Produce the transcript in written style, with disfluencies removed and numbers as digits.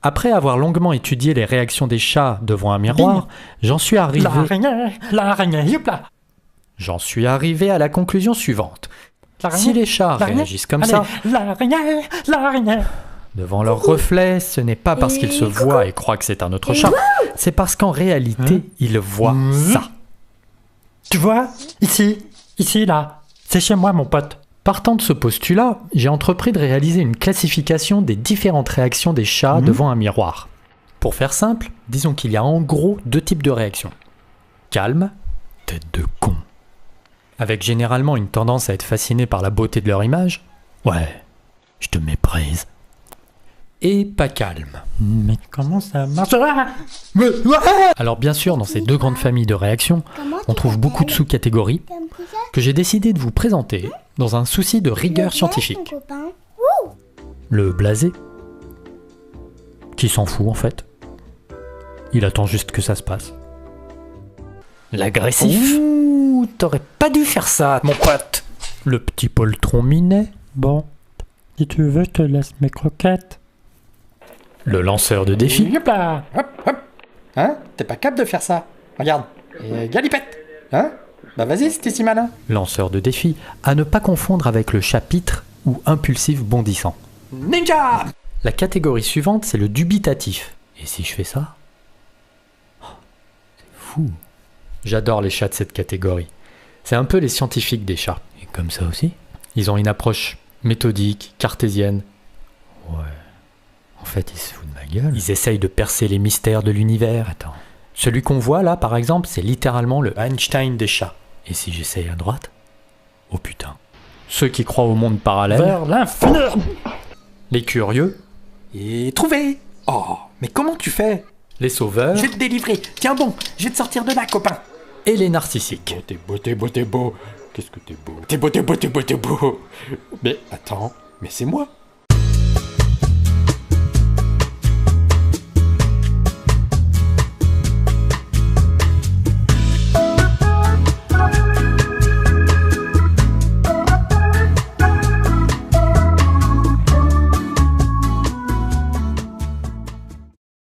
Après avoir longuement étudié les réactions des chats devant un miroir, j'en suis arrivé à la conclusion suivante. Si les chats réagissent comme ça, devant leur reflet, ce n'est pas parce qu'ils se voient et croient que c'est un autre chat, c'est parce qu'en réalité, ils voient ça. Tu vois, ici, là, c'est chez moi, mon pote. Partant de ce postulat, j'ai entrepris de réaliser une classification des différentes réactions des chats devant un miroir. Pour faire simple, disons qu'il y a en gros 2 types de réactions. Calme, tête de con. Avec généralement une tendance à être fasciné par la beauté de leur image. Ouais, je te méprise. Et pas calme. Mais comment ça marche? Alors bien sûr, dans ces 2 grandes familles de réactions, on trouve beaucoup de sous-catégories que j'ai décidé de vous présenter dans un souci de rigueur scientifique. Le blasé, qui s'en fout en fait. Il attend juste que ça se passe. L'agressif. Ouh, t'aurais pas dû faire ça, mon pote. Le petit poltron minet. Bon, si tu veux, je te laisse mes croquettes. Le lanceur de défis. Hop là, hop, hop. Hein? T'es pas capable de faire ça. Regarde. Et galipette. Hein? Bah vas-y, si t'es si malin. Lanceur de défis, à ne pas confondre avec le chapitre ou impulsif bondissant. Ninja! La catégorie suivante, c'est le dubitatif. Et si je fais ça? Oh, c'est fou. J'adore les chats de cette catégorie. C'est un peu les scientifiques des chats. Et comme ça aussi? Ils ont une approche méthodique, cartésienne. Ouais. En fait, ils se foutent de ma gueule. Ils essayent de percer les mystères de l'univers. Attends. Celui qu'on voit là, par exemple, c'est littéralement le Einstein des chats. Et si j'essaye à droite? Oh putain. Ceux qui croient au monde parallèle. Vers l'infini. Les curieux. Et trouvé. Oh, mais comment tu fais? Les sauveurs. Je vais te délivrer. Tiens bon, je vais te sortir de là, copain. Et les narcissiques. T'es beau. Qu'est-ce que t'es beau. T'es beau. Mais attends, mais c'est moi.